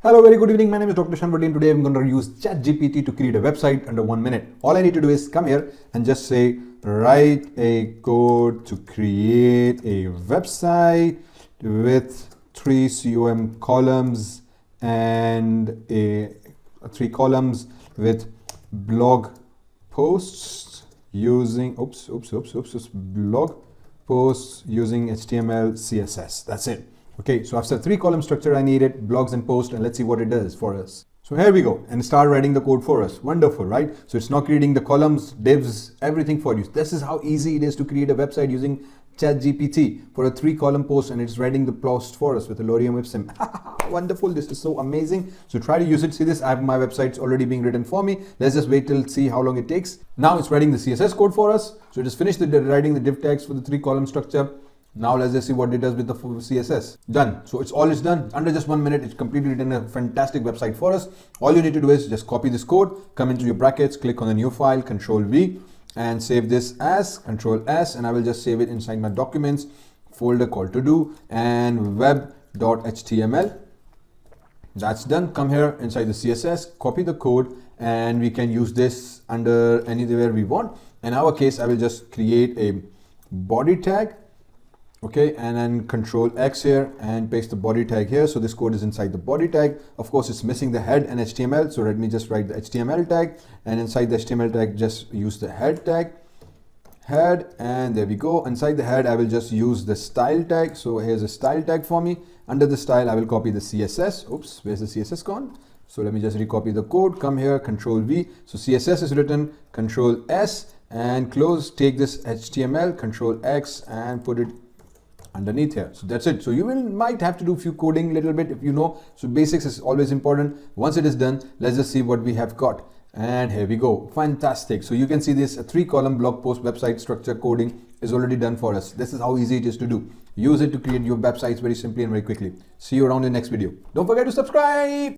Hello, very good evening. My name is Dr. Shanvati and today I'm going to use ChatGPT to create a website under 1 minute. All I need to do is come here and just say, write a code to create a website with 3 COM columns and a 3 columns with blog posts using, blog posts using HTML, CSS. That's it. Okay, so after 3 column structure, I need it, blogs and posts, and let's see what it does for us. So here we go, and start writing the code for us. Wonderful, right? So it's now creating the columns, divs, everything for you. This is how easy it is to create a website using ChatGPT for a 3 column post, and it's writing the post for us with a lorem ipsum. Wonderful, this is so amazing. So try to use it. See this, I have my websites already being written for me. Let's just wait till see how long it takes. Now it's writing the CSS code for us. So it has finished writing the div tags for the 3 column structure. Now let's just see what it does with the CSS. Done. So it's done. Under just 1 minute, it's completely written a fantastic website for us. All you need to do is just copy this code, come into your brackets, click on the new file, Control V, and save this as Control S, and I will just save it inside my documents folder called to do and web.html. That's done. Come here inside the CSS, copy the code, and we can use this under anywhere we want. In our case, I will just create a body tag. Okay, and then Control X here and paste the body tag here. So this code is inside the body tag. Of course, it's missing the head and HTML. So let me just write the HTML tag, and inside the HTML tag, just use the head tag, head, and there we go. Inside the head, I will just use the style tag. So here's a style tag for me. Under the style, I will copy the CSS. Oops, where's the CSS gone? So let me just recopy the code. Come here, Control V. So CSS is written, Control S, and close. Take this HTML, Control X, and put it underneath here. So that's it. So you might have to do a few coding little bit if you know. So basics is always important. Once it is done, let's just see what we have got. And here we go. Fantastic. So you can see this 3 column blog post website structure coding is already done for us. This is how easy it is to do. Use it to create your websites very simply and very quickly. See you around in the next video. Don't forget to subscribe.